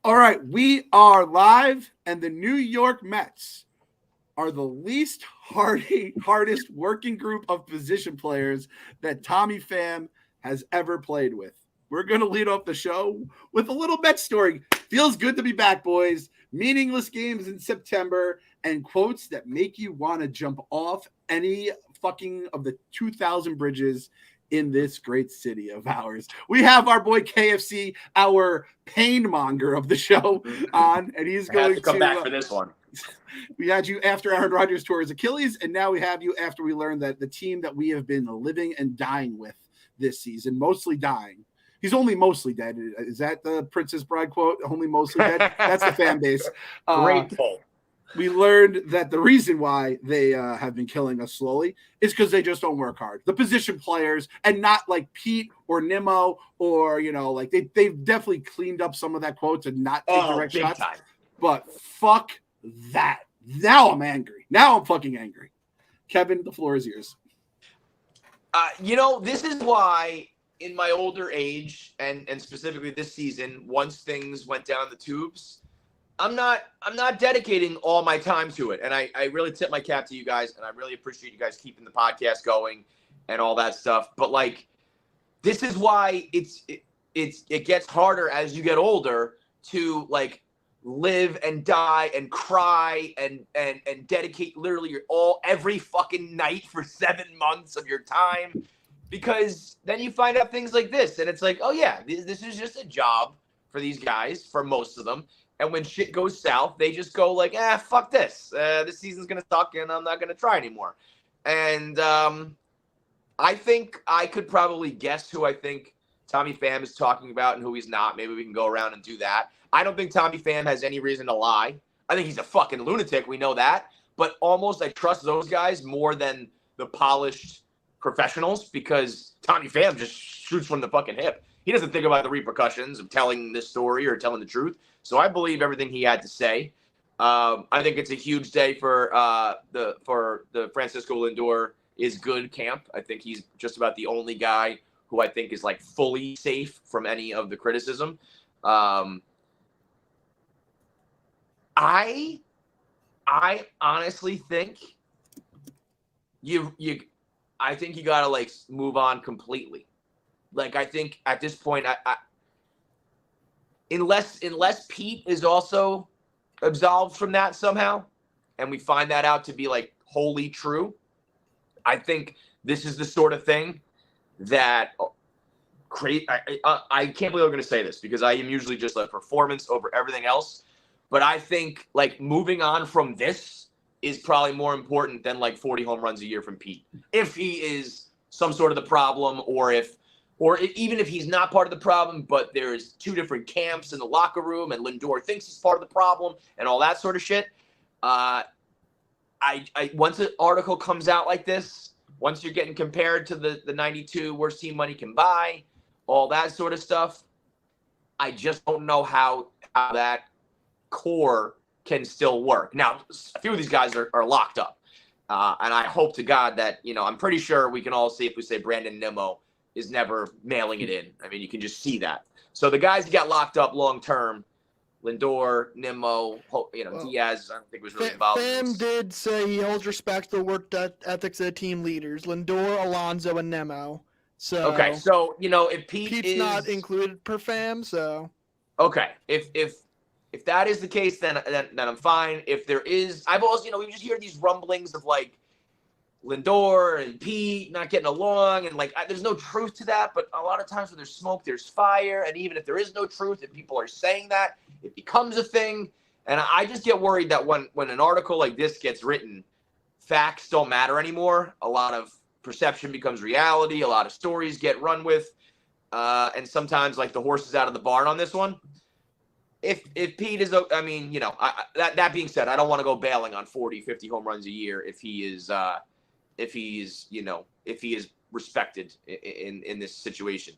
All right, we are live, and the New York Mets are the least hardest working group of position players that Tommy Pham has ever played with. We're going to lead off the show with a little Mets story. Feels good to be back, boys. Meaningless games in September and quotes that make you want to jump off any fucking of the 2,000 bridges in this great city of ours. We have our boy KFC, our pain monger of the show, on, and he's going to come back for this one. We had you after Aaron Rodgers tore his Achilles, and now we have you after we learned that the team that we have been living and dying with this season, mostly dying. He's only mostly dead. Is that the Princess Bride quote? Only mostly dead? That's the fan base. Great poll. We learned that the reason why they have been killing us slowly is because they just don't work hard. The position players, and not like Pete or Nimmo or, like they've definitely cleaned up some of that quotes and not take direct shots. Time. But fuck that. Now I'm angry. Now I'm fucking angry. Kevin, the floor is yours. This is why in my older age and specifically this season, once things went down the tubes, I'm not dedicating all my time to it. And I really tip my cap to you guys, and I really appreciate you guys keeping the podcast going and all that stuff. But like, this is why it gets harder as you get older to like live and die and cry and dedicate literally every fucking night for 7 months of your time, because then you find out things like this and it's like, oh yeah, this is just a job for these guys, for most of them. And when shit goes south, they just go like, fuck this. This season's going to suck and I'm not going to try anymore. And I think I could probably guess who I think Tommy Pham is talking about and who he's not. Maybe we can go around and do that. I don't think Tommy Pham has any reason to lie. I think he's a fucking lunatic. We know that. But almost I trust those guys more than the polished professionals, because Tommy Pham just shoots from the fucking hip. He doesn't think about the repercussions of telling this story or telling the truth. So I believe everything he had to say. I think it's a huge day for the Francisco Lindor is good camp. I think he's just about the only guy who I think is like fully safe from any of the criticism. I honestly think I think you gotta like move on completely. Like, I think at this point, unless Pete is also absolved from that somehow, and we find that out to be like wholly true, I think this is the sort of thing that I can't believe I'm going to say this, because I am usually just a performance over everything else. But I think like moving on from this is probably more important than like 40 home runs a year from Pete. If he is some sort of the problem, or even if he's not part of the problem, but there's two different camps in the locker room and Lindor thinks he's part of the problem and all that sort of shit. I once an article comes out like this, once you're getting compared to the 92 worst team money can buy, all that sort of stuff, I just don't know how that core can still work. Now, a few of these guys are locked up. And I hope to God that, I'm pretty sure we can all see, if we say Brandon Nimmo is never mailing it in. I mean, you can just see that. So the guys who got locked up long-term, Lindor, Nimmo, Diaz, I don't think was really involved. Pham did say he holds respect for the work ethics of the team leaders, Lindor, Alonso, and Nimmo. So okay, so if Pete's not included per Pham, so okay, if that is the case, then I'm fine. If there is, I've also we just hear these rumblings of like Lindor and Pete not getting along, and like there's no truth to that. But a lot of times when there's smoke, there's fire, and even if there is no truth, if people are saying that, it becomes a thing. And I just get worried that when an article like this gets written, facts don't matter anymore. A lot of perception becomes reality. A lot of stories get run with, and sometimes like the horse is out of the barn on this one. If Pete is, that being said, I don't want to go bailing on 40, 50 home runs a year if he is respected in this situation.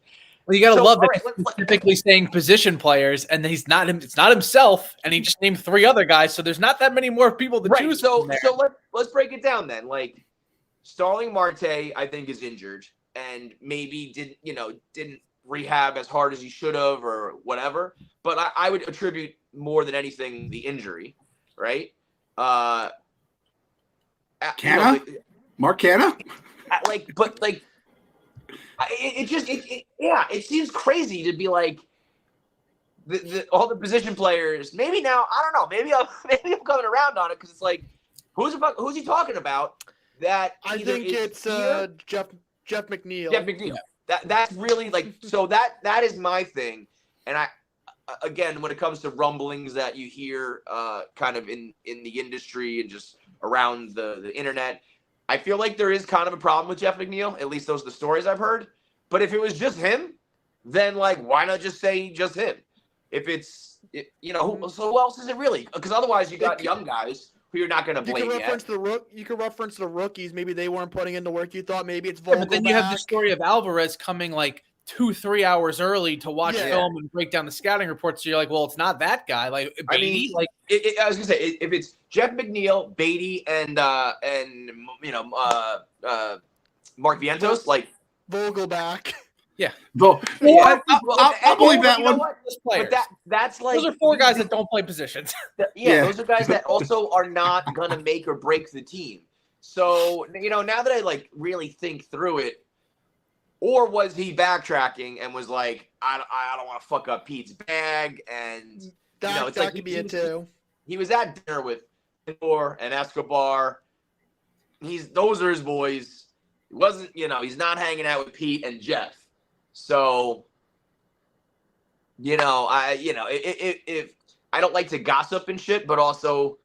Well, you got to love that he's specifically saying position players, and it's not himself, and he just named 3 other guys, so there's not that many more people to choose from there. So let's break it down then. Like, Starling Marte, I think, is injured, and maybe didn't rehab as hard as he should have or whatever. But I would attribute more than anything the injury, right? Canna? Mark Canna? It seems crazy to be like all the position players. Maybe now, I don't know. Maybe I'm coming around on it because it's like, who's he talking about? That I think it's Jeff McNeil. Jeff McNeil. That's really like, so that is my thing. And again, when it comes to rumblings that you hear kind of in the industry and just around the internet, I feel like there is kind of a problem with Jeff McNeil. At least those are the stories I've heard. But if it was just him, then like, why not just say just him? If it's, so who else is it really? Because otherwise you got young guys who you're not going to blame You can reference the rookies. Maybe they weren't putting in the work you thought. Maybe it's Vogelbach. But then you have the story of Alvarez coming like 2-3 hours early to watch film and break down the scouting reports. So you're like, well, it's not that guy. Like, Beatty, I was gonna say, if it's Jeff McNeil, Beatty, and Mark Vientos, like Vogelbach. Yeah. I'll believe that one. But that's like, those are 4 guys that don't play positions. Those are guys that also are not gonna make or break the team. So now that I like really think through it. Or was he backtracking and was like, I don't want to fuck up Pete's bag? And that it's like could be it too. He was at dinner with Lindor and Escobar. Those are his boys. He wasn't, he's not hanging out with Pete and Jeff. So, if I don't like to gossip and shit, but also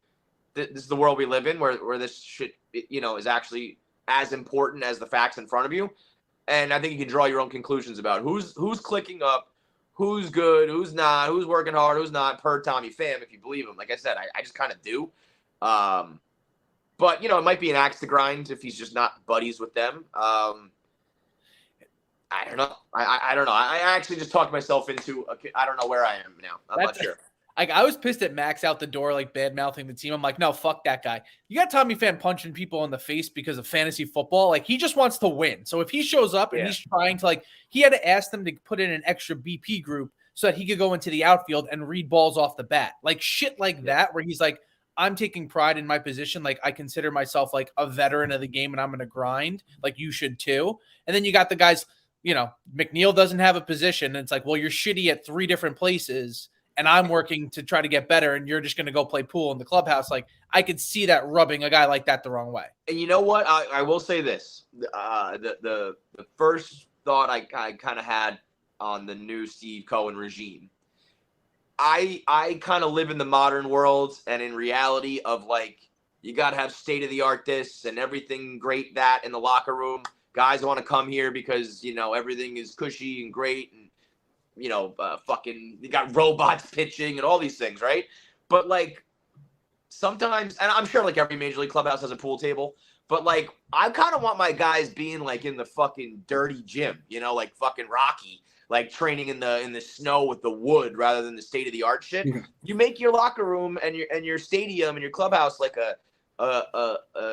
this is the world we live in where this shit, is actually as important as the facts in front of you. And I think you can draw your own conclusions about who's clicking up, who's good, who's not, who's working hard, who's not, per Tommy Pham, if you believe him. Like I said, I just kind of do. But, it might be an axe to grind if he's just not buddies with them. I don't know. I don't know. I actually just talked myself into I don't know where I am now. I'm not sure. I was pissed at Max out the door, like bad-mouthing the team. I'm like, no, fuck that guy. You got Tommy Pham punching people in the face because of fantasy football. Like, he just wants to win. So if he shows up and he's trying to, like, he had to ask them to put in an extra BP group so that he could go into the outfield and read balls off the bat. Like, shit like that, where he's like, I'm taking pride in my position. Like, I consider myself, like, a veteran of the game, and I'm going to grind. Like, you should too. And then you got the guys, McNeil doesn't have a position. And it's like, well, you're shitty at 3 different places, and I'm working to try to get better, and you're just going to go play pool in the clubhouse. Like, I could see that rubbing a guy like that the wrong way. And you know what? I will say this. The first thought I kind of had on the new Steve Cohen regime, I kind of live in the modern world and in reality of, like, you got to have state-of-the-art this and everything great that in the locker room. Guys want to come here because, everything is cushy and great, and fucking you got robots pitching and all these things, right? But like sometimes, and I'm sure like every major league clubhouse has a pool table, but like I kind of want my guys being like in the fucking dirty gym, like fucking Rocky, like training in the snow with the wood rather than the state of the art shit. Yeah. You make your locker room and your stadium and your clubhouse like a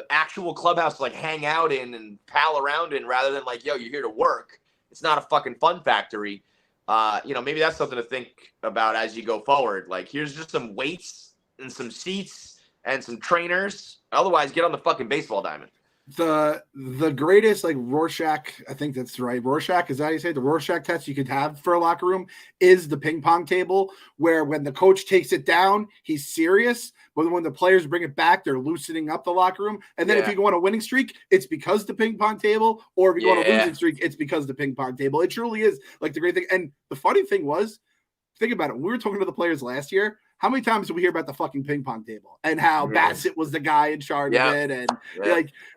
actual clubhouse to like hang out in and pal around in, rather than like, yo, you're here to work. It's not a fucking fun factory. Maybe that's something to think about as you go forward. Like, here's just some weights and some seats and some trainers. Otherwise, get on the fucking baseball diamond. The greatest, like, Rorschach, I think that's right. Rorschach, is that how you say it? The Rorschach test you could have for a locker room is the ping pong table, where when the coach takes it down, he's serious. But when the players bring it back, they're loosening up the locker room. And then if you go on a winning streak, it's because the ping pong table. Or if you go on a losing streak, it's because the ping pong table. It truly is like the great thing. And the funny thing was, think about it. When we were talking to the players last year, how many times did we hear about the fucking ping pong table and how Bassett was the guy in charge of it? And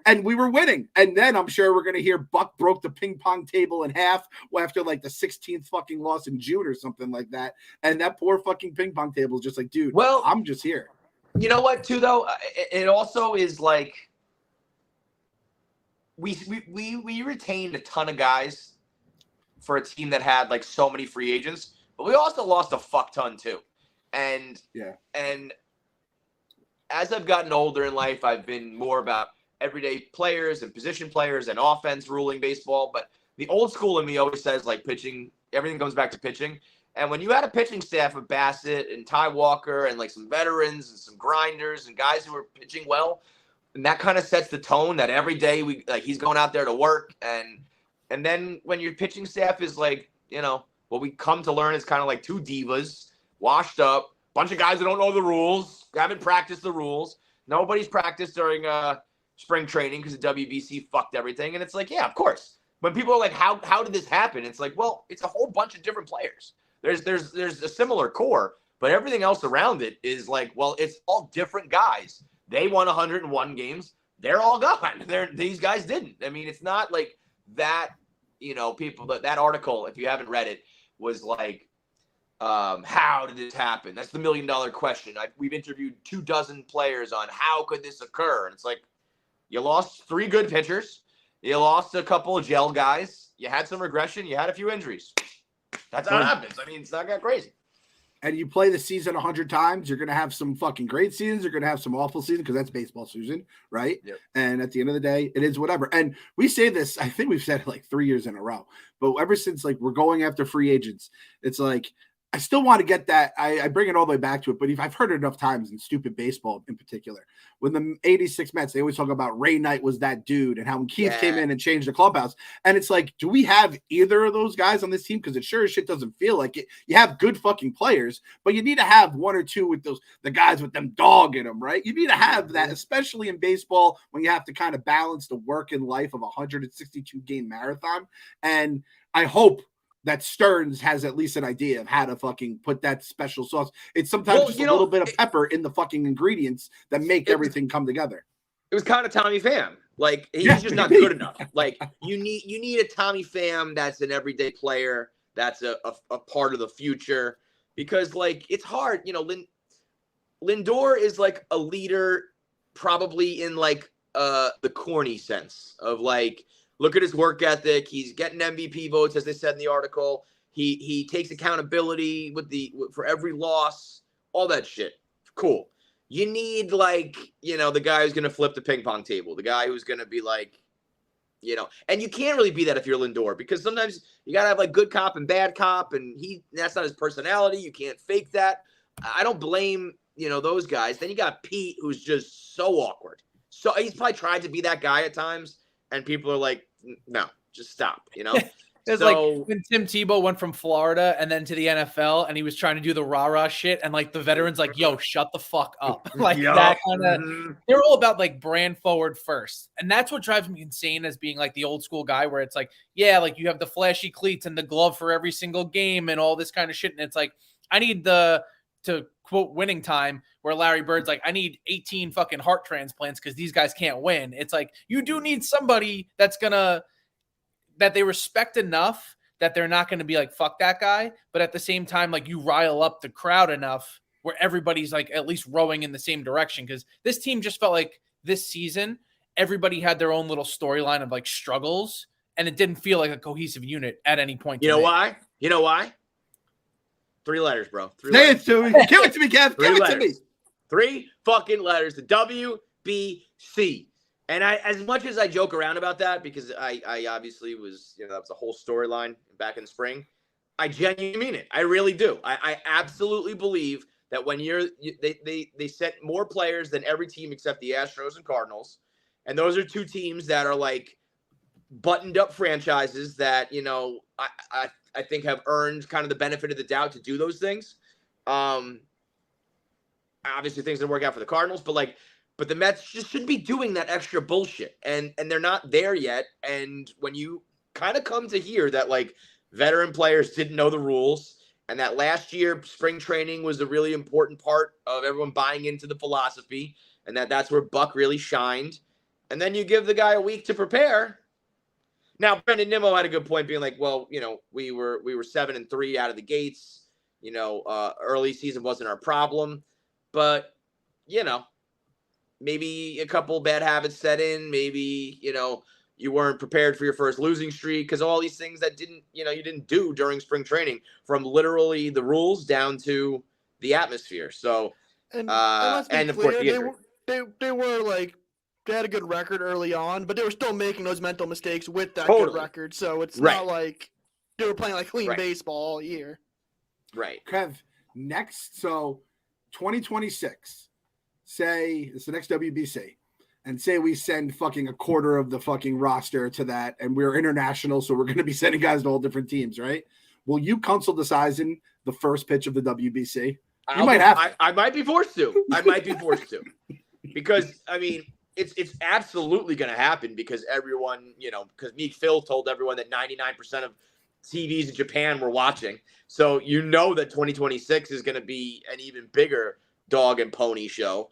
and we were winning. And then I'm sure we're going to hear Buck broke the ping pong table in half after like the 16th fucking loss in June or something like that. And that poor fucking ping pong table is just like, dude, well, I'm just here. You know what, too, though? It also is like we retained a ton of guys for a team that had like so many free agents, but we also lost a fuck ton too. And as I've gotten older in life, I've been more about everyday players and position players and offense ruling baseball. But the old school in me always says like pitching everything comes back to pitching. And when you had a pitching staff of Bassett and Ty Walker and like some veterans and some grinders and guys who were pitching well, and that kind of sets the tone that every day he's going out there to work. And then when your pitching staff is like, what we come to learn is kind of like two divas, washed up, bunch of guys that don't know the rules, haven't practiced the rules. Nobody's practiced during spring training because the WBC fucked everything. And it's like, yeah, of course. When people are like, how did this happen? It's like, well, it's a whole bunch of different players. There's a similar core, but everything else around it is like, well, it's all different guys. They won 101 games. They're all gone. These guys didn't. I mean, it's not like that, people, that article, if you haven't read it, was like, how did this happen? That's the $1 million question. We've interviewed 24 players on how could this occur. And it's like, you lost 3 good pitchers. You lost a couple of gel guys. You had some regression. You had a few injuries. That's how it happens. I mean, it's not that crazy. And you play the season 100 times, you're going to have some fucking great seasons. You're going to have some awful seasons because that's baseball season, right? Yep. And at the end of the day, it is whatever. And we say this, I think we've said it like 3 years in a row. But ever since like we're going after free agents, it's like I still want to get that. I bring it all the way back to it. But I've heard it enough times in stupid baseball in particular. When the 86 Mets, they always talk about Ray Knight was that dude and how when Keith came in and changed the clubhouse. And it's like, do we have either of those guys on this team? Because it sure as shit doesn't feel like it. You have good fucking players, but you need to have one or two with the guys with them dog in them, right? You need to have that, especially in baseball when you have to kind of balance the work and life of a 162 game marathon. And I hope that Stearns has at least an idea of how to fucking put that special sauce. It's sometimes just a little bit of pepper in the fucking ingredients that make everything come together. It was kind of Tommy Pham. Like he's just not good enough. Like you need a Tommy Pham that's an everyday player, that's a part of the future, because like it's hard. Lindor is like a leader, probably in like the corny sense of like, look at his work ethic. He's getting MVP votes, as they said in the article. He takes accountability for every loss, all that shit. Cool. You need like, the guy who's going to flip the ping pong table, the guy who's going to be like, and you can't really be that if you're Lindor, because sometimes you got to have like good cop and bad cop, and that's not his personality. You can't fake that. I don't blame, those guys. Then you got Pete, who's just so awkward. So he's probably tried to be that guy at times, and people are like, no, just stop, It's like when Tim Tebow went from Florida and then to the NFL, and he was trying to do the rah-rah shit, and like the veterans like, yo, shut the fuck up. Like that kind of, they're all about like brand forward first. And that's what drives me insane as being like the old school guy where it's like, yeah, like you have the flashy cleats and the glove for every single game and all this kind of shit. And it's like, I need to quote winning time where Larry Bird's like, I need 18 fucking heart transplants because these guys can't win. It's like, you do need somebody that they respect enough that they're not going to be like, fuck that guy. But at the same time, like you rile up the crowd enough where everybody's like at least rowing in the same direction. Because this team just felt like this season, everybody had their own little storyline of like struggles, and it didn't feel like a cohesive unit at any point. You know why? 3 letters, bro. Say it to me. Give it to me, Kev. Give it to me. 3 fucking letters. The WBC. And as much as I joke around about that, because I obviously was, that was a whole storyline back in spring, I genuinely mean it. I really do. I absolutely believe that when they sent more players than every team except the Astros and Cardinals, and those are 2 teams that are like buttoned up franchises that, I think have earned kind of the benefit of the doubt to do those things. Obviously things didn't work out for the Cardinals, but the Mets just shouldn't be doing that extra bullshit. And they're not there yet. And when you kind of come to hear that like veteran players didn't know the rules, and that last year spring training was a really important part of everyone buying into the philosophy, and that's where Buck really shined. And then you give the guy a week to prepare. Now, Brendan Nimmo had a good point being like, well, we were 7-3 out of the gates. Early season wasn't our problem. But, maybe a couple bad habits set in. Maybe, you weren't prepared for your first losing streak, because all these things that you didn't do during spring training, from literally the rules down to the atmosphere. So, and of course, they were like, they had a good record early on, but they were still making those mental mistakes with that good record. So it's not like They were playing like clean Right. baseball all year. Right. Kev, next, so 2026, say it's the next WBC, and say we send fucking a quarter of the fucking roster to that, and we're international, so we're going to be sending guys to all different teams, right? Will you counsel decising the first pitch of the WBC? You might have to. I might be forced to. I might be forced to. Because, I mean, it's absolutely going to happen because everyone, because Meek Phil told everyone that 99% of TVs in Japan were watching. So that 2026 is going to be an even bigger dog and pony show.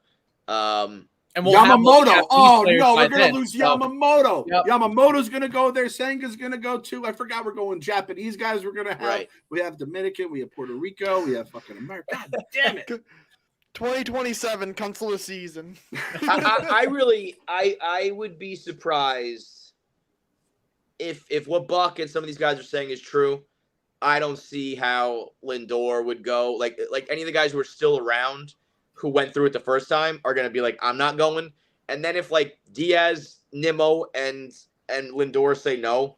And we'll Yamamoto. Oh, no, we're going then. to lose Yamamoto. Yep. Yamamoto's going to go there. Senga's going to go too. I forgot we're going Japanese guys we're going to have. Right. We have Dominican. We have Puerto Rico. We have fucking America. God damn it. 2027 council of season. I would be surprised if what Buck and some of these guys are saying is true. I don't see how Lindor would go. Like any of the guys who are still around who went through it the first time are going to be like, I'm not going. And then if like Diaz, Nimmo, and Lindor say no,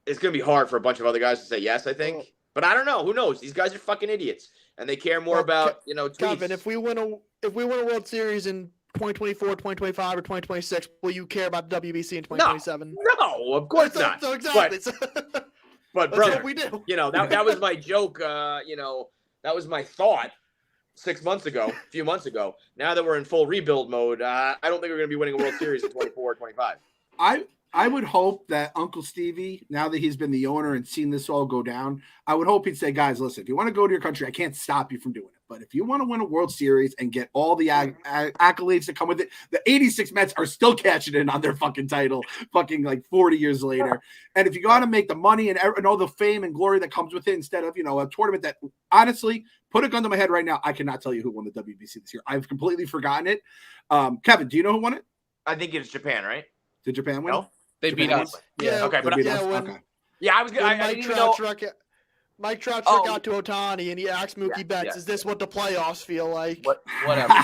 it's going to be hard for a bunch of other guys to say yes, I think. But I don't know. Who knows? These guys are fucking idiots. And they care more about, tweets. Kevin, if we win a World Series in 2024, 2025, or 2026, will you care about the WBC in 2027? No, of course not. So exactly. But That's brother, what we do. That was my joke. That was my thought 6 months ago, a few months ago. Now that we're in full rebuild mode, I don't think we're going to be winning a World Series in 24 or 25. I would hope that Uncle Stevie, now that he's been the owner and seen this all go down, I would hope he'd say, guys, listen, if you want to go to your country, I can't stop you from doing it. But if you want to win a World Series and get all the accolades that come with it, the 86 Mets are still cashing in on their fucking title fucking like 40 years later. And if you got to make the money and all the fame and glory that comes with it instead of, a tournament that, honestly, put a gun to my head right now, I cannot tell you who won the WBC this year. I've completely forgotten it. Kevin, do you know who won it? I think it's Japan, right? Did Japan win? No? They Japan beat us. Yeah. Okay, but I was good. I didn't even know. Mike Trout struck out to Otani, and he asked Mookie Betts, "Is this what the playoffs feel like?" Whatever.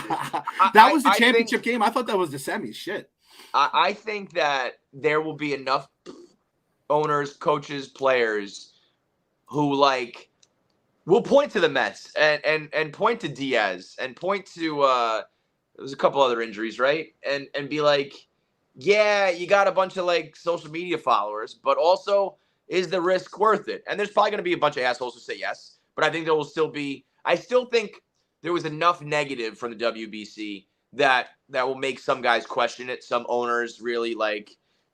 That was the championship game. I thought that was the semis. Shit. I think that there will be enough owners, coaches, players who will point to the Mets and point to Diaz and point to there was a couple other injuries, right? And be like, yeah, you got a bunch of social media followers, but also, is the risk worth it? And there's probably going to be a bunch of assholes who say yes, but I think there will still be. I still think there was enough negative from the WBC that will make some guys question it. Some owners really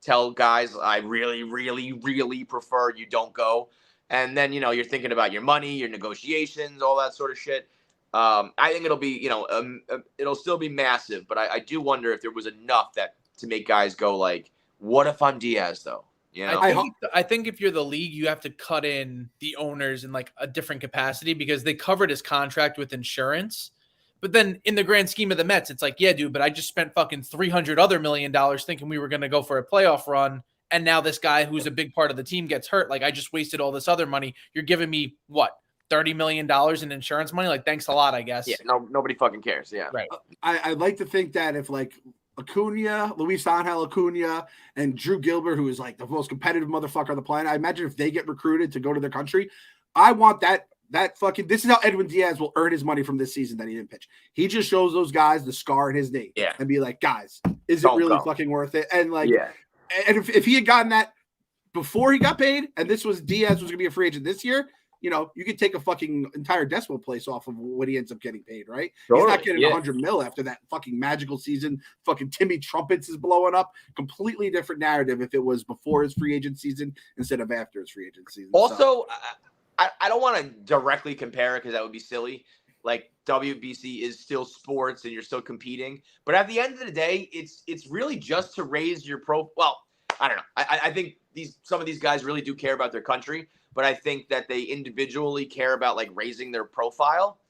tell guys, I really, really, really prefer you don't go. And then you're thinking about your money, your negotiations, all that sort of shit. I think it'll be it'll still be massive, but I do wonder if there was enough to make guys go what if I'm Diaz though? I think if you're the league, you have to cut in the owners in a different capacity because they covered his contract with insurance. But then in the grand scheme of the Mets, it's yeah, dude, but I just spent fucking $300 other million thinking we were going to go for a playoff run. And now this guy who's a big part of the team gets hurt. I just wasted all this other money. You're giving me what? $30 million in insurance money? Thanks a lot, I guess. Yeah, nobody fucking cares. Yeah. Right. I'd like to think that if Acuna, Luis Angel Acuna, and Drew Gilbert, who is the most competitive motherfucker on the planet, I imagine if they get recruited to go to their country, I want that fucking. This is how Edwin Diaz will earn his money from this season that he didn't pitch. He just shows those guys the scar in his knee, and be like, guys, is it really fucking worth it? And and if he had gotten that before he got paid, and this was Diaz was gonna be a free agent this year. You could take a fucking entire decimal place off of what he ends up getting paid, right? Totally. He's not getting 100 mil after that fucking magical season. Fucking Timmy Trumpets is blowing up. Completely different narrative if it was before his free agent season instead of after his free agent season. Also, I don't want to directly compare it because that would be silly. WBC is still sports and you're still competing. But at the end of the day, it's really just to raise your Well, I don't know. I think some of these guys really do care about their country. But I think that they individually care about raising their profile.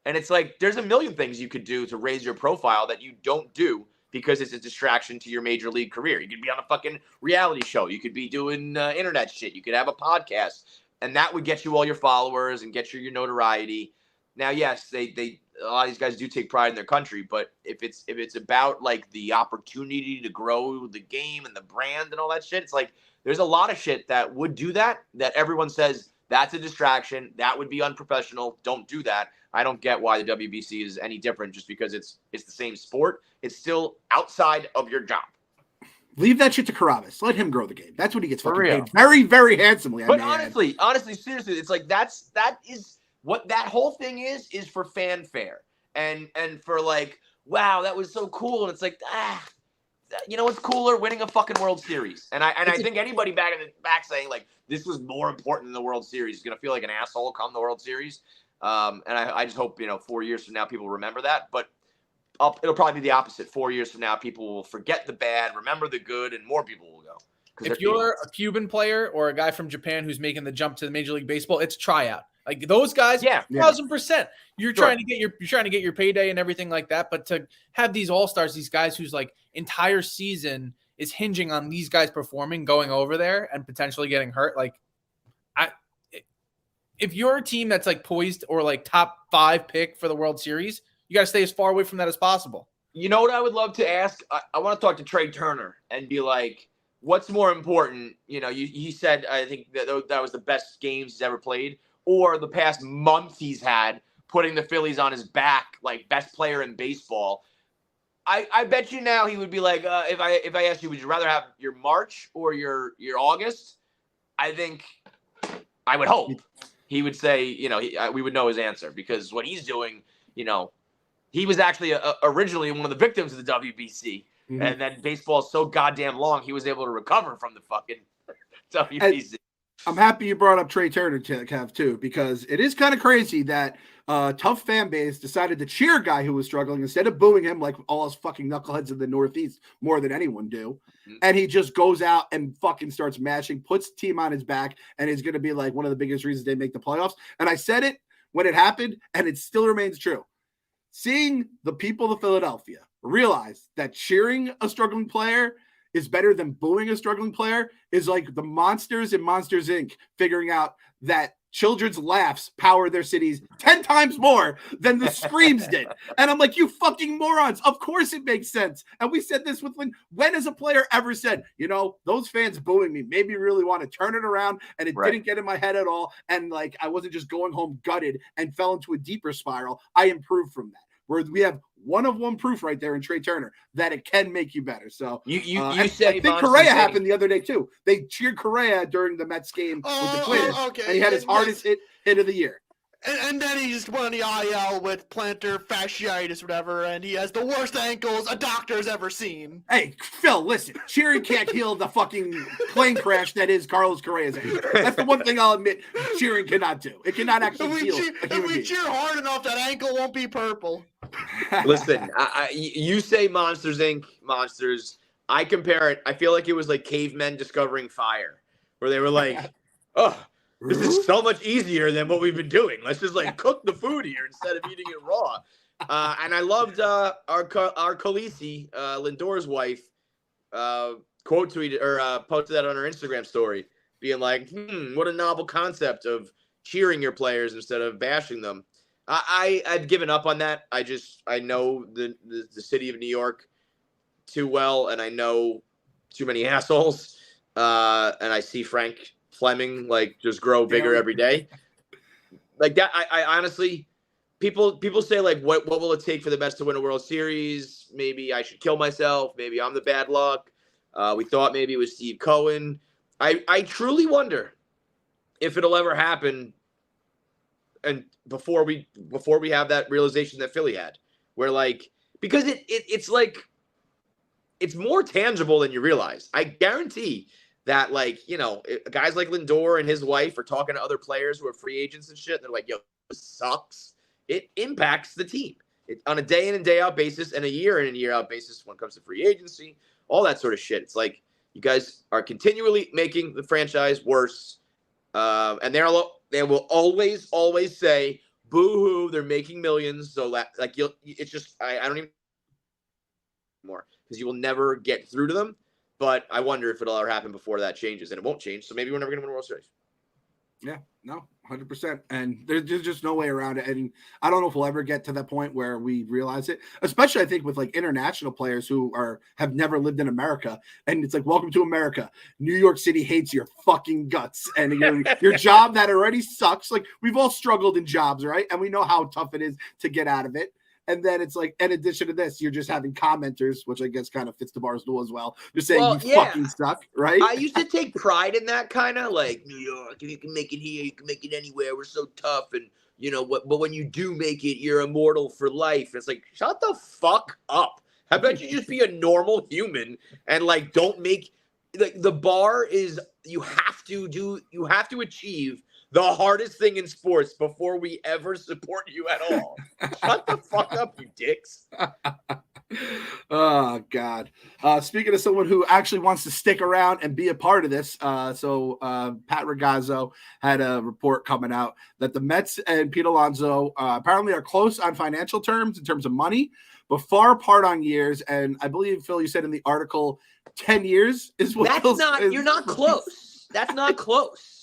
And it's there's a million things you could do to raise your profile that you don't do because it's a distraction to your major league career. You could be on a fucking reality show. You could be doing internet shit. You could have a podcast. And that would get you all your followers and get you your notoriety. Now, yes, they a lot of these guys do take pride in their country, but if it's about like the opportunity to grow the game and the brand and all that shit, it's like there's a lot of shit that would do that everyone says that's a distraction, that would be unprofessional, don't do that. I don't get why the WBC is any different just because it's the same sport. It's still outside of your job. Leave that shit to Karavis. Let him grow the game. That's what he gets For fucking real. paid very, very handsomely. But honestly, seriously, it's like that is what that whole thing is for fanfare and for like, wow, that was so cool. And it's like, you know what's cooler? Winning a fucking World Series. And I think anybody back saying like this was more important than the World Series is gonna feel like an asshole come the World Series. And I just hope 4 years from now people remember that. But it'll probably be the opposite. 4 years from now, people will forget the bad, remember the good, and more people will go. If you're a Cuban player or a guy from Japan who's making the jump to the Major League Baseball, it's tryout. Like those guys, 1,000%. You're trying to get your payday and everything like that. But to have these all-stars, these guys whose like entire season is hinging on these guys performing, going over there and potentially getting hurt, like if you're a team that's like poised or like top 5 pick for the World Series, you got to stay as far away from that as possible. You know what I would love to ask? I want to talk to Trey Turner and be like, what's more important? He said, I think that was the best games he's ever played, or the past month he's had putting the Phillies on his back, like best player in baseball. I bet you now he would be like, if I asked you, would you rather have your March or your August? I think I would hope he would say, we would know his answer because what he's doing, he was actually originally one of the victims of the WBC. Mm-hmm. And then baseball is so goddamn long, he was able to recover from the fucking WBC. And I'm happy you brought up Trey Turner, Kev, too, because it is kind of crazy that tough fan base decided to cheer a guy who was struggling instead of booing him like all us fucking knuckleheads in the Northeast more than anyone do. Mm-hmm. And he just goes out and fucking starts mashing, puts the team on his back, and is going to be like one of the biggest reasons they make the playoffs. And I said it when it happened, and it still remains true. Seeing the people of Philadelphia realize that cheering a struggling player is better than booing a struggling player is like the monsters in Monsters, Inc. figuring out that children's laughs power their cities 10 times more than the screams did. And I'm like, you fucking morons. Of course it makes sense. And we said this with when has a player ever said, those fans booing me made me really want to turn it around, and it didn't get in my head at all. And like, I wasn't just going home gutted and fell into a deeper spiral. I improved from that. Where we have one proof right there in Trey Turner that it can make you better. So you say I think Correa happened the other day too. They cheered Correa during the Mets game with the Twins, and he had his hardest hit of the year. And then he just went on the IL with plantar fasciitis, whatever, and he has the worst ankles a doctor's ever seen. Hey, Phil, listen. Cheering can't heal the fucking plane crash that is Carlos Correa's ankle. That's the one thing I'll admit cheering cannot do. It cannot actually heal. If we cheer hard enough, that ankle won't be purple. Listen, you say Monsters, Inc., Monsters. I compare it. I feel like it was like cavemen discovering fire, where they were like, oh, this is so much easier than what we've been doing. Let's just like cook the food here instead of eating it raw. And I loved our Khaleesi, Lindor's wife, quote tweeted or posted that on her Instagram story, being like, what a novel concept of cheering your players instead of bashing them. I've given up on that. I know the city of New York too well, and I know too many assholes. And I see Frank Fleming like just grow bigger every day. Like that, I honestly, people say like, what will it take for the Mets to win a World Series? Maybe I should kill myself. Maybe I'm the bad luck. We thought maybe it was Steve Cohen. I truly wonder if it'll ever happen. And before we have that realization that Philly had, where like, because it's like, it's more tangible than you realize. I guarantee that like, guys like Lindor and his wife are talking to other players who are free agents and shit. And they're like, yo, this sucks. It impacts the team on a day in and day out basis and a year in and year out basis when it comes to free agency, all that sort of shit. It's like, you guys are continually making the franchise worse. And they will always say, boo-hoo, they're making millions. So like it's just, I don't even more because you will never get through to them. But I wonder if it'll ever happen before that changes, and it won't change. So maybe we're never going to win a World Series. Yeah, no, 100%. And there's just no way around it. And I don't know if we'll ever get to that point where we realize it, especially I think with like international players who have never lived in America. And it's like, welcome to America. New York City hates your fucking guts. And your job that already sucks. Like we've all struggled in jobs, right? And we know how tough it is to get out of it. And then it's like, in addition to this, you're just having commenters, which I guess kind of fits the Barstool as well. Just saying fucking suck, right? I used to take pride in that kind of like New York. You can make it here, you can make it anywhere. We're so tough, and you know what? But when you do make it, you're immortal for life. It's like, shut the fuck up. How about you just be a normal human and like don't make like the bar is you have to achieve the hardest thing in sports before we ever support you at all. Shut the fuck up, you dicks. Oh, God. Speaking of someone who actually wants to stick around and be a part of this, Pat Ragazzo had a report coming out that the Mets and Pete Alonso apparently are close on financial terms in terms of money, but far apart on years. And I believe, Phil, you said in the article 10 years is what you're not close. That's not close.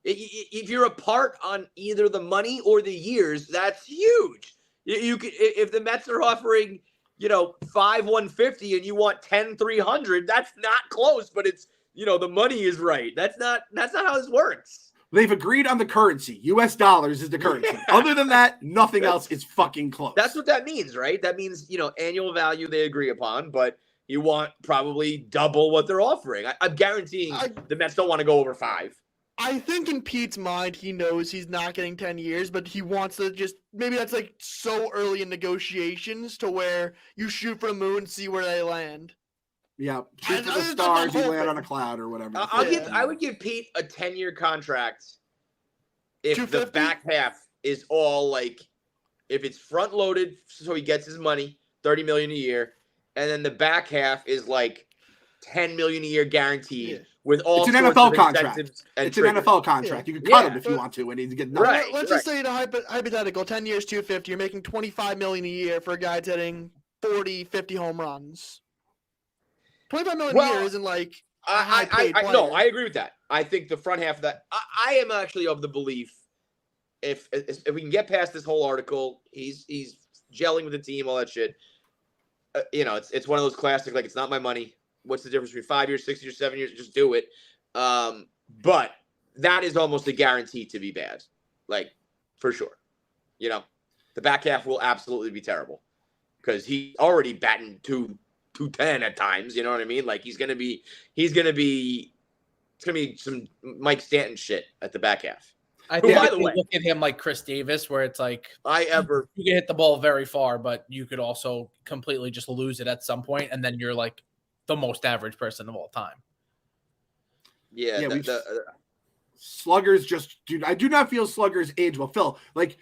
If you're apart on either the money or the years, that's huge. You could, if the Mets are offering, 5-150 and you want 10-300, that's not close, but it's, the money is right. That's not how this works. They've agreed on the currency. US dollars is the currency. Yeah. Other than that, nothing else is fucking close. That's what that means, right? That means, annual value they agree upon, but you want probably double what they're offering. I'm guaranteeing the Mets don't want to go over 5. I think in Pete's mind, he knows he's not getting 10 years, but he wants to maybe that's like so early in negotiations to where you shoot for the moon and see where they land. Yeah. Shoot for the stars, you land on a cloud or whatever. I would give Pete a 10-year contract if the back half is all like, if it's front loaded so he gets his money, $30 million a year, and then the back half is like $10 million a year guaranteed. Yeah. With all it's an NFL contract. It's an NFL contract. You can cut him if you want to, and he's getting right. Let's just say the hypothetical 10 years, $250. You're making $25 million a year for a guy that's hitting 40, 50 home runs. $25 million a year isn't like no, I agree with that. I think the front half of that. I am actually of the belief if we can get past this whole article, he's gelling with the team, all that shit. It's one of those classic like it's not my money. What's the difference between 5 years, 6 years, 7 years? Just do it. But that is almost a guarantee to be bad. Like, for sure. The back half will absolutely be terrible. Because he's already batting 210 at times. You know what I mean? Like, it's going to be some Mike Stanton shit at the back half. I think by the way, look at him like Chris Davis, where it's like you can hit the ball very far, but you could also completely just lose it at some point, and then you're like the most average person of all time. Yeah. Sluggers just, dude, I do not feel sluggers age well. Phil, like,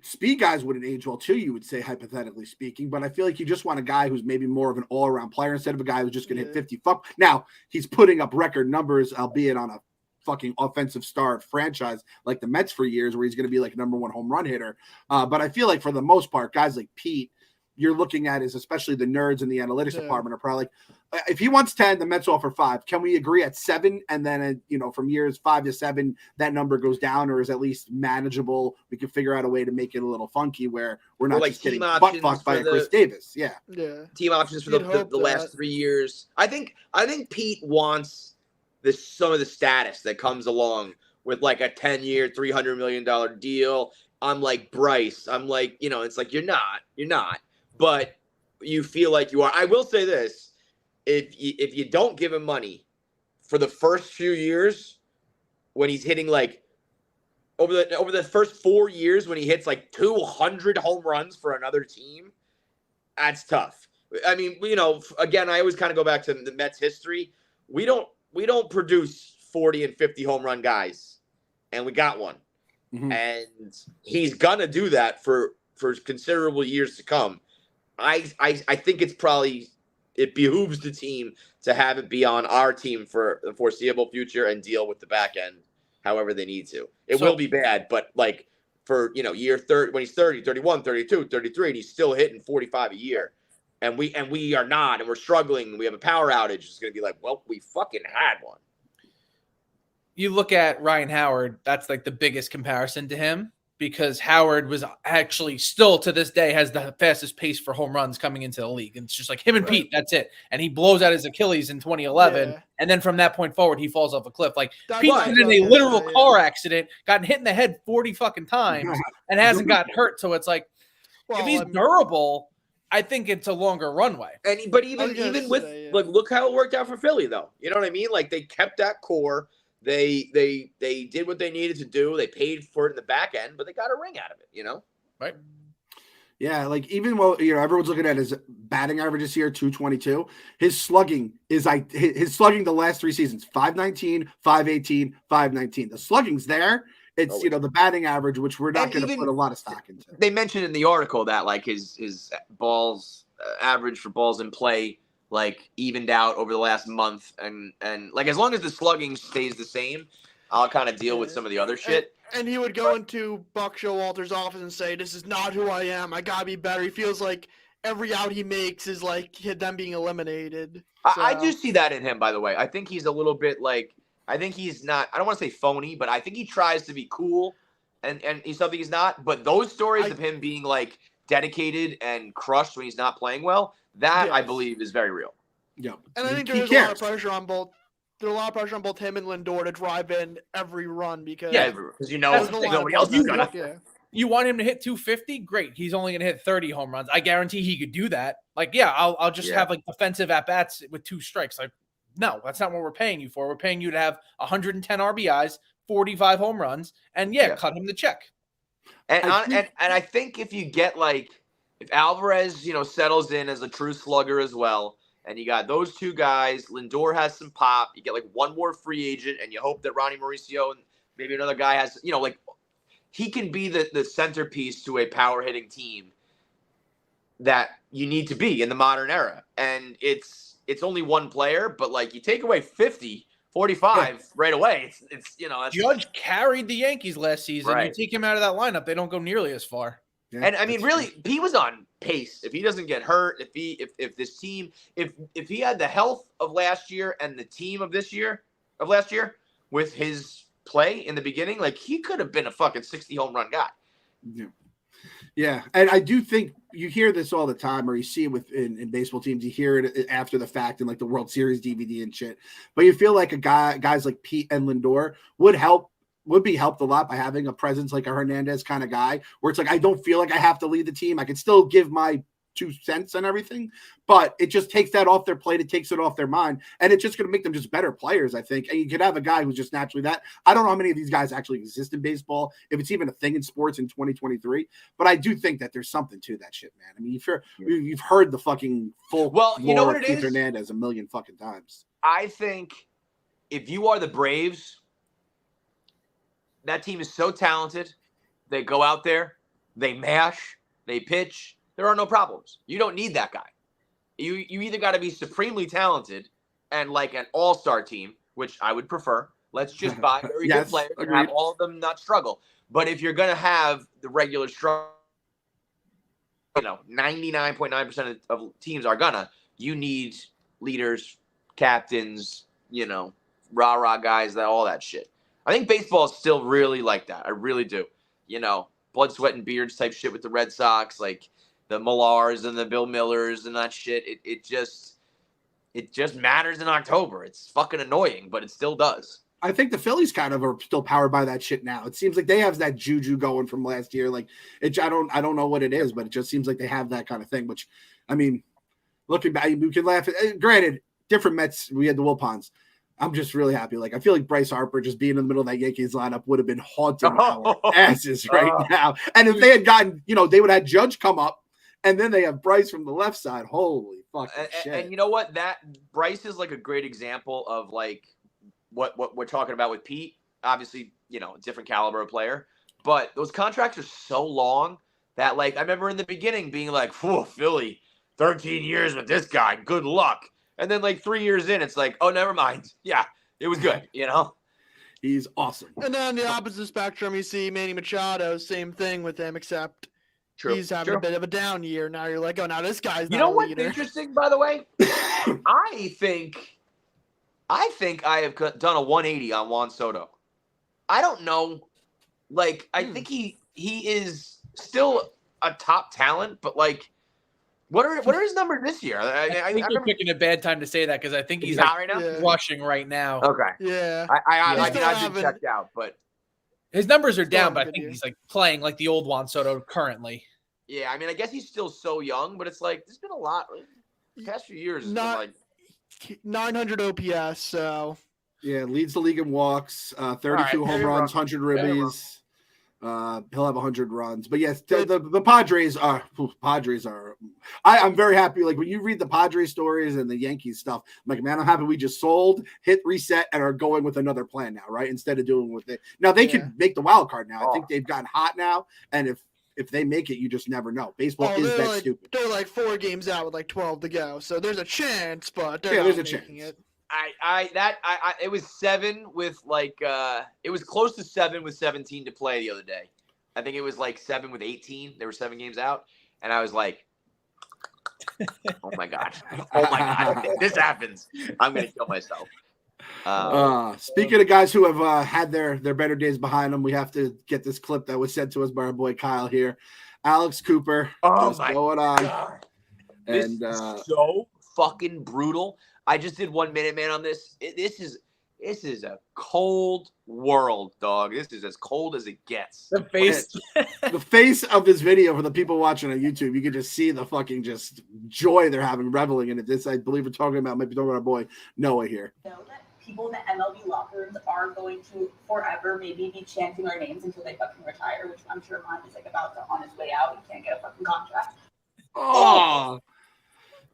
speed guys wouldn't age well too, you would say, hypothetically speaking, but I feel like you just want a guy who's maybe more of an all-around player instead of a guy who's just going to hit 50. Now, he's putting up record numbers, albeit on a fucking offensive star franchise like the Mets for years, where he's going to be like number one home run hitter. But I feel like for the most part, guys like Pete, you're looking at is especially the nerds in the analytics department are probably like, if he wants 10, the Mets offer 5. Can we agree at 7? And then, from years 5 to 7, that number goes down or is at least manageable. We can figure out a way to make it a little funky where we're not just getting butt fucked by a Chris Davis. Yeah. Team options for the last 3 years. I think Pete wants some of the status that comes along with like a 10-year, $300 million deal. I'm like Bryce. I'm like, it's like, you're not. But you feel like you are. I will say this: if you don't give him money for the first few years, when he's hitting like over the first 4 years, when he hits like 200 home runs for another team, that's tough. I mean, again, I always kind of go back to the Mets history. We don't produce 40 and 50 home run guys, and we got one, and he's gonna do that for considerable years to come. I think it behooves the team to have it be on our team for the foreseeable future and deal with the back end however they need to. It will be bad, but like for, year 30, when he's 30, 31, 32, 33, and he's still hitting 45 a year. And we are not, and we're struggling. We have a power outage. It's going to be like, well, we fucking had one. you look at Ryan Howard, that's like the biggest comparison to him because Howard was actually still to this day has the fastest pace for home runs coming into the league. And it's just like him and Pete, that's it. And he blows out his Achilles in 2011. Yeah. And then from that point forward, he falls off a cliff. Like That's Pete's what been in I a was literal gonna say, car accident, gotten hit in the head 40 fucking times and hasn't gotten hurt. So it's like, Well, if he's durable, I think it's a longer runway. But even with like, look how it worked out for Philly, though. You know what I mean? Like they kept that core. They did what they needed to do. They paid for it in the back end, but they got a ring out of it. You know, right? Yeah, like even while everyone's looking at his batting average this year, 222. His slugging the last 3 seasons, 519, 518, 519. The slugging's there. It's the batting average, which we're not going to put a lot of stock into. They mentioned in the article that like his balls average for balls in play like evened out over the last month, and like as long as the slugging stays the same, I'll kind of deal with some of the other shit. And he would go into Buck Showalter's office and say, "This is not who I am. I gotta be better." He feels like every out he makes is like them being eliminated. So. I do see that in him, by the way. I think he's a little bit like. I think he's not. I don't want to say phony, but I think he tries to be cool, and he's something he's not. But those stories of him being like dedicated and crushed when he's not playing well, that I believe is very real. Yeah, and I think there's a lot of pressure on both. There's a lot of pressure on both him and Lindor to drive in every run because nobody else is gonna. Yeah. You want him to hit 250? Great. He's only going to hit 30 home runs. I guarantee he could do that. Like, I'll just have like defensive at bats with 2 strikes. Like, no, that's not what we're paying you for. We're paying you to have 110 RBIs, 45 home runs, and cut him the check. And I think if you get like if Alvarez, settles in as a true slugger as well, and you got those 2 guys, Lindor has some pop. You get like one more free agent, and you hope that Ronnie Mauricio and maybe another guy has, like he can be the centerpiece to a power hitting team that you need to be in the modern era. And it's only one player, but like you take away 50, 45 right away. It's that's, Judge carried the Yankees last season. Right. You take him out of that lineup, they don't go nearly as far. Yeah, and I mean, really, he was on pace. If he doesn't get hurt, if this team, if he had the health of last year and the team of last year, with his play in the beginning, like he could have been a fucking 60 home run guy. Yeah, and I do think you hear this all the time, or you see it in baseball teams. You hear it after the fact in like the World Series DVD and shit. But you feel like guys like Pete and Lindor would be helped a lot by having a presence like a Hernandez kind of guy, where it's like I don't feel like I have to lead the team. I can still give my 2 cents and everything, but it just takes that off their plate. It takes it off their mind, and it's just going to make them just better players, I think. And you could have a guy who's just naturally that. I don't know how many of these guys actually exist in baseball, if it's even a thing in sports in 2023, but I do think that there's something to that shit, man. I mean, you've heard the fucking full you know what it Keith is? Hernandez a million fucking times. I think if you are the Braves, that team is so talented. They go out there, they mash, they pitch. There are no problems. You don't need that guy. You either got to be supremely talented and like an all-star team, which I would prefer. Let's just buy very good players and have all of them not struggle. But if you're going to have the regular struggle, 99.9% of teams are gonna, you need leaders, captains, rah-rah guys, all that shit. I think baseball is still really like that. I really do. Blood, sweat, and beards type shit with the Red Sox, like the Millars and the Bill Millers and that shit. It just matters in October. It's fucking annoying, but it still does. I think the Phillies kind of are still powered by that shit now. It seems like they have that juju going from last year. Like I don't know what it is, but it just seems like they have that kind of thing. Which, I mean, looking back, we can laugh at. Granted, different Mets. We had the Wilpons. I'm just really happy. Like I feel like Bryce Harper just being in the middle of that Yankees lineup would have been haunting our asses right now. And if they had gotten, they would have had Judge come up, and then they have Bryce from the left side. Holy fucking shit! And you know what? That Bryce is like a great example of like what we're talking about with Pete. Obviously, different caliber of player, but those contracts are so long that like I remember in the beginning being like, "Whoa, Philly, 13 years with this guy. Good luck." And then like 3 years in, it's like, oh, never mind. Yeah, it was good, He's awesome. And then on the opposite spectrum, you see Manny Machado, same thing with him, except he's having a bit of a down year. Now you're like, oh, now this guy's not a leader. What's interesting, by the way? I think I think I have done a 180 on Juan Soto. I don't know. Like, I think he is still a top talent, but like, what are his numbers this year? I think you're picking a bad time to say that because I think he's not right now. rushing right now. Okay. Yeah. I've been checked out, but his numbers are down. But I think he's like playing like the old Juan Soto currently. Yeah, I mean, I guess he's still so young, but it's like there's been a lot. The past few years, not like 900 OPS. So yeah, leads the league in walks, 32 home runs, 100 ribbies. He'll have 100 runs. But yes, the Padres are. I'm very happy. Like when you read the Padres stories and the Yankees stuff, I'm like, man, I'm happy we just sold, hit reset, and are going with another plan now, right? Instead of doing with it. Now they can make the wild card now. I think they've gotten hot now, and if they make it, you just never know. Baseball is that stupid. They're like 4 games out with like 12 to go, so there's a chance, but there's a chance. It. It was 7 with like it was close to 7 with 17 to play the other day. I think it was like 7 with 18. There were 7 games out, and I was like, "Oh my god! If this happens, I'm gonna kill myself." Speaking of guys who have had their better days behind them, we have to get this clip that was sent to us by our boy Kyle here. Alex Cooper, just going on, God. and this is so fucking brutal. I just did 1 minute man on this. This is a cold world, dog. This is as cold as it gets. The face of this video for the people watching on YouTube, you can just see the fucking just joy they're having, reveling in it. This, I believe, we're talking about our boy Noah here. Know that people in the MLB locker rooms are going to forever maybe be chanting our names until they fucking retire, which I'm sure mine is like about to on his way out. He can't get a fucking contract. Oh.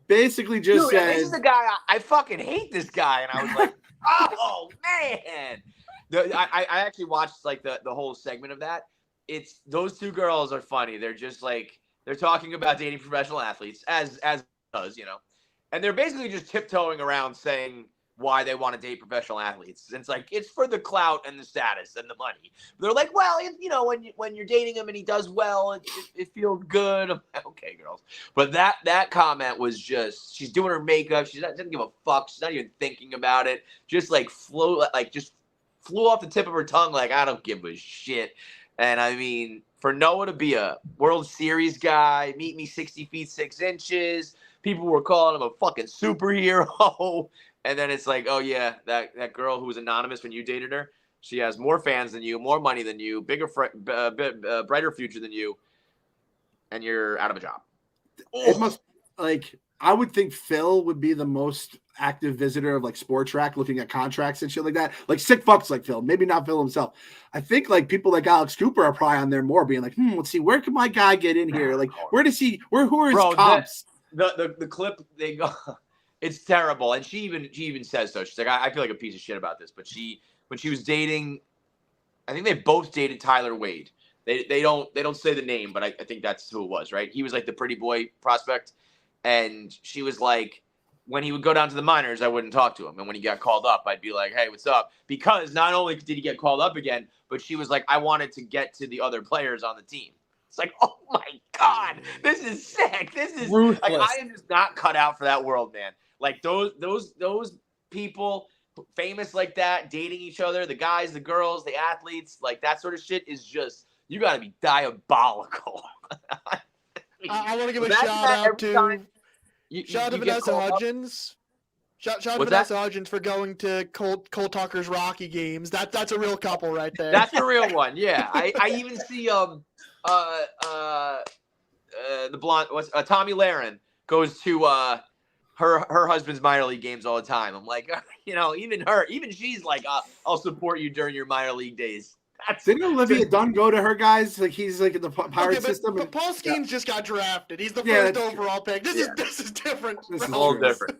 Basically just said, this is the guy I fucking hate this guy, and I was like, oh man. I actually watched like the whole segment of that. It's those two girls are funny. They're just like they're talking about dating professional athletes as does, and they're basically just tiptoeing around saying why they want to date professional athletes. And it's like it's for the clout and the status and the money. They're like, well, when you're dating him and he does well, it feels good. I'm like, okay, girls. But that comment was just she's doing her makeup. She doesn't give a fuck. She's not even thinking about it. Just like flew off the tip of her tongue. Like I don't give a shit. And I mean, for Noah to be a World Series guy, meet me 60 feet 6 inches. People were calling him a fucking superhero. And then it's like, oh, yeah, that girl who was anonymous when you dated her, she has more fans than you, more money than you, brighter future than you, and you're out of a job. It must, like, I would think Phil would be the most active visitor of, like, Sport Track looking at contracts and shit like that. Like, sick fucks like Phil. Maybe not Phil himself. I think, like, people like Alex Cooper are probably on there more being like, let's see, where can my guy get in here? Like, who are his comps? The clip, they go... It's terrible, and she even says so. She's like, I feel like a piece of shit about this, but when she was dating, I think they both dated Tyler Wade. They don't say the name, but I think that's who it was, right? He was like the pretty boy prospect, and she was like, when he would go down to the minors, I wouldn't talk to him, and when he got called up, I'd be like, hey, what's up? Because not only did he get called up again, but she was like, I wanted to get to the other players on the team. It's like, oh my god, this is sick. This is ruthless. Like I am just not cut out for that world, man. Like those people famous like that, dating each other, the guys, the girls, the athletes, like that sort of shit is just you got to be diabolical. I want to give a shout out to Vanessa Hudgens. Shout out to Vanessa Hudgens for going to Cole Tucker's Rocky games. That's a real couple right there. That's a real one. Yeah, I even see the blonde Tommy Lahren goes to her husband's minor league games all the time. I'm like, even she's like, I'll support you during your minor league days. Didn't Olivia Dunn go to her guys? Like he's like in the pirate system. But Paul Skeens just got drafted. He's the first overall pick. This is different. This is all different.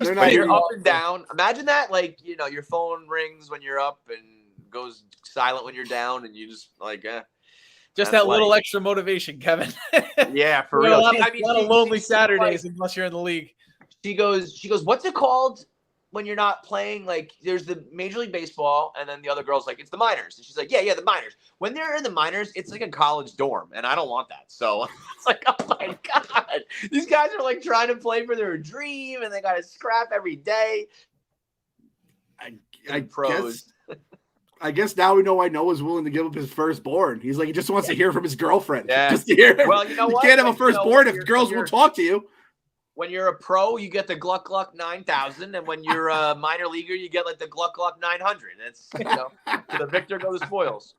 You're up and down. Imagine that, like your phone rings when you're up and goes silent when you're down, and you just like, just that little extra motivation, Kevin. Yeah, for real. A lot of lonely Saturdays unless you're in the league. She goes, what's it called when you're not playing? Like, there's the Major League Baseball, and then the other girl's like, it's the minors. And she's like, yeah, the minors. When they're in the minors, it's like a college dorm, and I don't want that. So it's like, oh my god, these guys are like trying to play for their dream, and they got to scrap every day. I guess now we know why Noah's willing to give up his firstborn. He's like, he just wants to hear from his girlfriend. Yeah. Just to hear him. Well, you know what? You can't have a firstborn if girls won't talk to you. When you're a pro, you get the Gluck Gluck 9000, and when you're a minor leaguer, you get like the Gluck Gluck 900. It's to the victor go the spoils.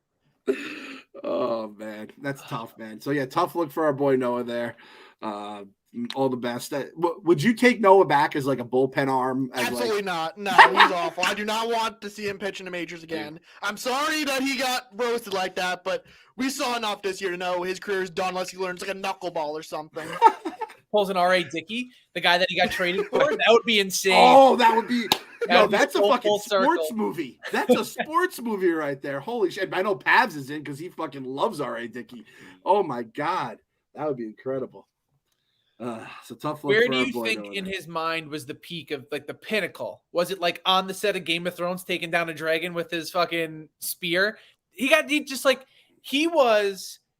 Oh man, that's tough, man. So yeah, tough look for our boy Noah there. All the best. Would you take Noah back as like a bullpen arm? Absolutely not. No, he's awful. I do not want to see him pitch in the majors again. I'm sorry that he got roasted like that, but we saw enough this year to know his career is done unless he learns like a knuckleball or something. Pulls an R.A. Dickey, the guy that he got traded for. That would be insane. Oh, that would be. No, that's a fucking sports movie. That's a sports movie right there. Holy shit. I know Pabs is in because he fucking loves R.A. Dickey. Oh, my God. That would be incredible. So tough look. Where do you think in his mind was the peak of like the pinnacle? Was it like on the set of Game of Thrones taking down a dragon with his fucking spear?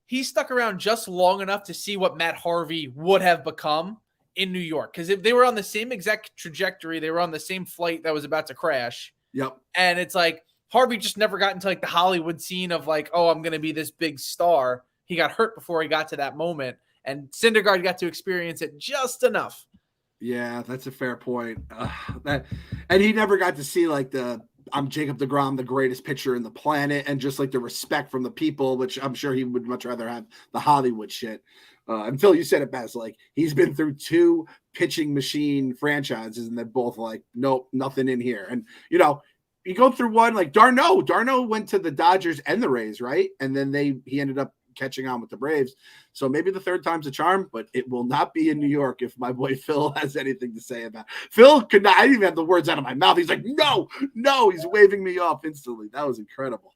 He stuck around just long enough to see what Matt Harvey would have become in New York. Because if they were on the same exact trajectory, they were on the same flight that was about to crash. Yep. And it's like Harvey just never got into like the Hollywood scene of like, oh, I'm going to be this big star. He got hurt before he got to that moment. And Syndergaard got to experience it just enough. Yeah, that's a fair point. And he never got to see like I'm Jacob deGrom, the greatest pitcher in the planet, and just like the respect from the people, which I'm sure he would much rather have the Hollywood shit. And Phil, you said it best. Like he's been through 2 pitching machine franchises, and they're both like, nope, nothing in here. And you go through one like Darno went to the Dodgers and the Rays, right? And then he ended up catching on with the Braves. So maybe the third time's a charm, but it will not be in New York if my boy Phil has anything to say about it. Phil could not, I didn't even have the words out of my mouth. He's like, no, he's waving me off instantly. That was incredible.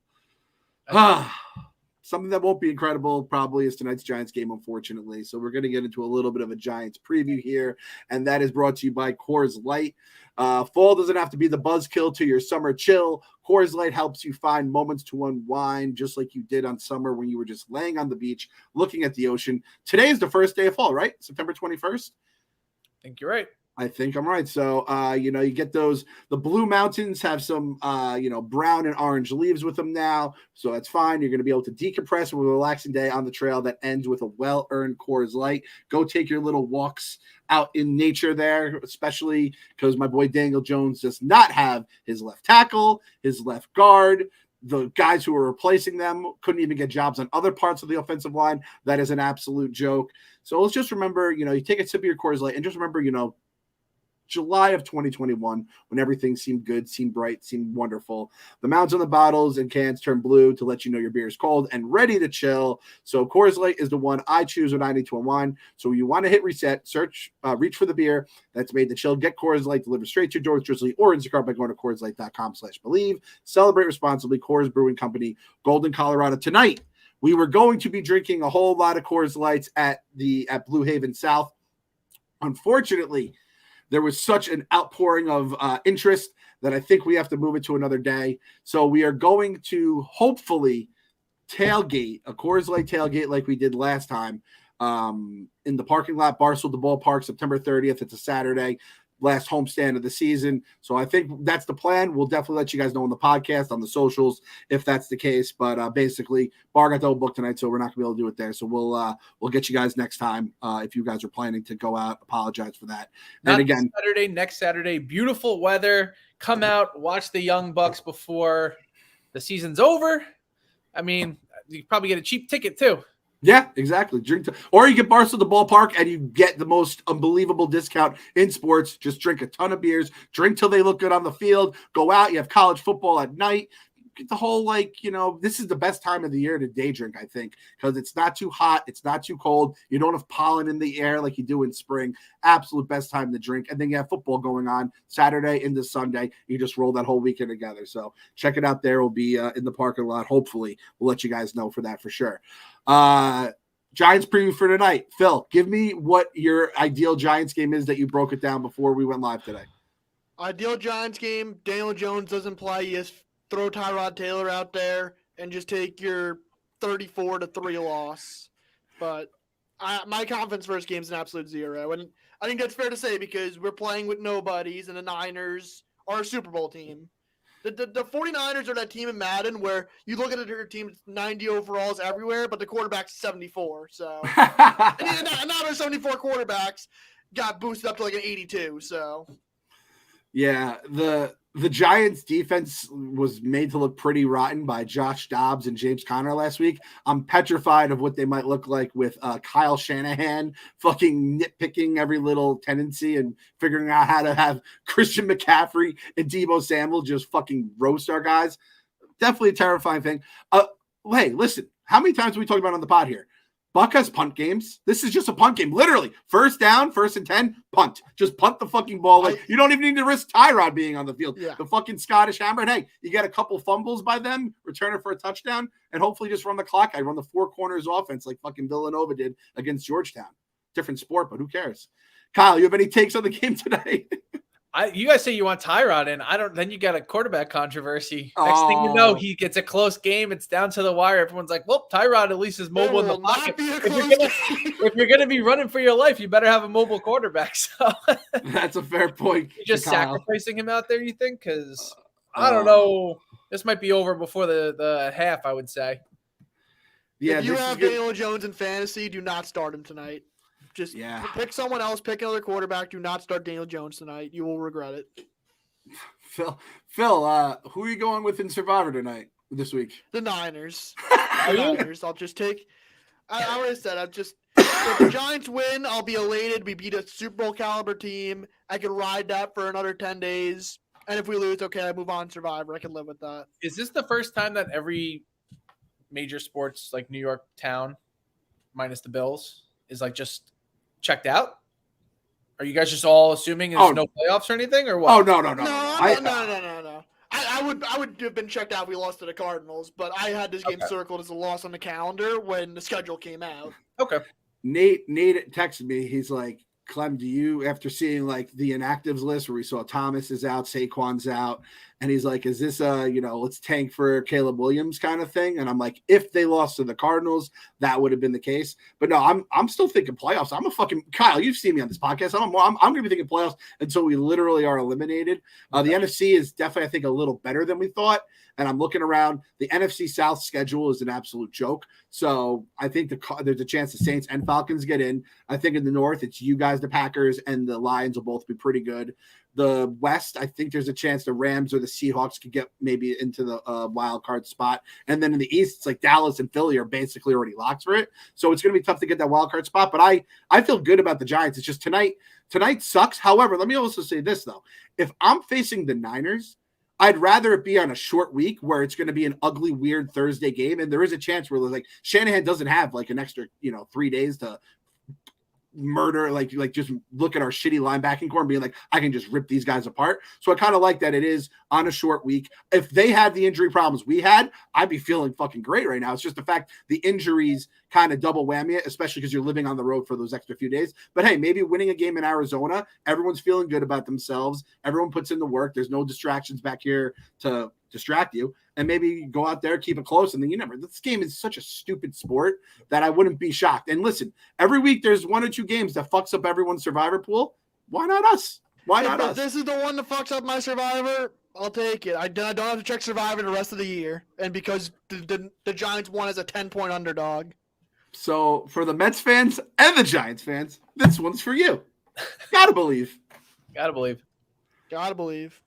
Something that won't be incredible probably is tonight's Giants game, unfortunately. So we're going to get into a little bit of a Giants preview here, and that is brought to you by Coors Light. Fall doesn't have to be the buzzkill to your summer chill. Coors Light helps you find moments to unwind, just like you did on summer when you were just laying on the beach looking at the ocean. Today is the first day of fall, right? September 21st? I think you're right. I think I'm right. So, you get the Blue Mountains have some, brown and orange leaves with them now. So that's fine. You're going to be able to decompress with a relaxing day on the trail that ends with a well-earned Coors Light. Go take your little walks out in nature there, especially because my boy Daniel Jones does not have his left tackle, his left guard. The guys who are replacing them couldn't even get jobs on other parts of the offensive line. That is an absolute joke. So let's just remember, you take a sip of your Coors Light and just remember, July of 2021, when everything seemed good, seemed bright, seemed wonderful. The mounds on the bottles and cans turn blue to let you know your beer is cold and ready to chill. So Coors Light is the one I choose when I need to unwind. So you want to hit reset, reach for the beer that's made to chill. Get Coors Light delivered straight to your door with Drizzly or Instacart by going to CoorsLight.com/believe. Celebrate responsibly. Coors Brewing Company, Golden, Colorado. Tonight, we were going to be drinking a whole lot of Coors Lights at Blue Haven South. Unfortunately, there was such an outpouring of interest that I think we have to move it to another day. So we are going to hopefully tailgate, a Coors Light tailgate like we did last time in the parking lot, Barstool, the ballpark, September 30th. It's a Saturday, last homestand of the season. So I think that's the plan. We'll definitely let you guys know on the podcast, on the socials, if that's the case. But basically, Bar got double booked tonight, so we're not going to be able to do it there. So we'll get you guys next time if you guys are planning to go out. Apologize for that. Not and again, next Saturday, beautiful weather. Come out, watch the Young Bucks before the season's over. I mean, you probably get a cheap ticket too. Yeah, exactly. Or you get Barstool the ballpark and you get the most unbelievable discount in sports. Just drink a ton of beers, drink till they look good on the field, go out. You have college football at night. Get the whole, this is the best time of the year to day drink, I think, because it's not too hot. It's not too cold. You don't have pollen in the air like you do in spring. Absolute best time to drink. And then you have football going on Saturday into Sunday. You just roll that whole weekend together. So check it out there. We'll be in the parking lot. Hopefully, we'll let you guys know for that for sure. Giants preview for tonight. Phil, give me what your ideal Giants game is that you broke it down before we went live today. Ideal Giants game, Daniel Jones doesn't play. You just throw Tyrod Taylor out there and just take your 34-3 loss. But my confidence for this game is an absolute 0. And I think that's fair to say because we're playing with nobodies and the Niners are a Super Bowl team. The 49ers are that team in Madden where you look at their team, 90 overalls everywhere, but the quarterback's 74. So and now their 74 quarterbacks got boosted up to like an 82. So yeah, the Giants defense was made to look pretty rotten by Josh Dobbs and James Conner last week. I'm petrified of what they might look like with Kyle Shanahan fucking nitpicking every little tendency and figuring out how to have Christian McCaffrey and Deebo Samuel just fucking roast our guys. Definitely a terrifying thing. Hey, listen, how many times have we talked about on the pod here? Buck has punt games. This is just a punt game. Literally, first down, 1st and 10, punt. Just punt the fucking ball. You don't even need to risk Tyrod being on the field. Yeah. The fucking Scottish Hammer. And hey, you get a couple fumbles by them, return it for a touchdown, and hopefully just run the clock. I run the 4 corners offense like fucking Villanova did against Georgetown. Different sport, but who cares? Kyle, you have any takes on the game today? You guys say you want Tyrod in. I don't. Then you got a quarterback controversy. Next thing you know, he gets a close game. It's down to the wire. Everyone's like, "Well, Tyrod at least is mobile in the pocket." If you're gonna be running for your life, you better have a mobile quarterback. So that's a fair point. You're just sacrificing him out there, you think? Because I don't know. This might be over before the half. I would say. Yeah, if you have Daniel Jones in fantasy, do not start him tonight. Just pick someone else, pick another quarterback. Do not start Daniel Jones tonight. You will regret it. Phil, who are you going with in Survivor tonight this week? The Niners. I'll just take I already said if the Giants win, I'll be elated. We beat a Super Bowl caliber team. I can ride that for another 10 days. And if we lose, okay, I move on Survivor. I can live with that. Is this the first time that every major sports like New York town, minus the Bills, is like just checked out? Are you guys just all assuming there's no playoffs or anything, or what? Oh no. No. I would have been checked out if we lost to the Cardinals, but I had this game circled as a loss on the calendar when the schedule came out. Okay. Nate texted me. He's like, Clem, do you, after seeing like the inactives list where we saw Thomas is out, Saquon's out, and he's like, is this let's tank for Caleb Williams kind of thing? And I'm like, if they lost to the Cardinals, that would have been the case. But no, I'm still thinking playoffs. I'm a fucking Kyle. You've seen me on this podcast. I'm gonna be thinking playoffs until we literally are eliminated. The NFC is definitely, I think, a little better than we thought. And I'm looking around. The NFC South schedule is an absolute joke. So I think there's a chance the Saints and Falcons get in. I think in the North, it's you guys, the Packers, and the Lions will both be pretty good. The West, I think there's a chance the Rams or the Seahawks could get maybe into the wild card spot. And then in the East, it's like Dallas and Philly are basically already locked for it. So it's going to be tough to get that wild card spot. But I feel good about the Giants. It's just tonight sucks. However, let me also say this, though. If I'm facing the Niners, I'd rather it be on a short week where it's going to be an ugly, weird Thursday game. And there is a chance where like Shanahan doesn't have like an extra, 3 days to murder, like just look at our shitty linebacking core and being like, I can just rip these guys apart. So I kind of like that it is on a short week. If they had the injury problems we had, I'd be feeling fucking great right now. It's just the fact the injuries kind of double whammy it, especially because you're living on the road for those extra few days. But hey, maybe winning a game in Arizona, everyone's feeling good about themselves. Everyone puts in the work. There's no distractions back here to distract you. And maybe go out there, keep it close. And then this game is such a stupid sport that I wouldn't be shocked. And listen, every week there's 1 or 2 games that fucks up everyone's Survivor pool. Why not us? Why not us? This is the one that fucks up my Survivor. I'll take it. I don't have to check Survivor the rest of the year. And because the Giants won as a 10-point underdog. So for the Mets fans and the Giants fans, this one's for you. Gotta believe. Gotta believe. Gotta believe.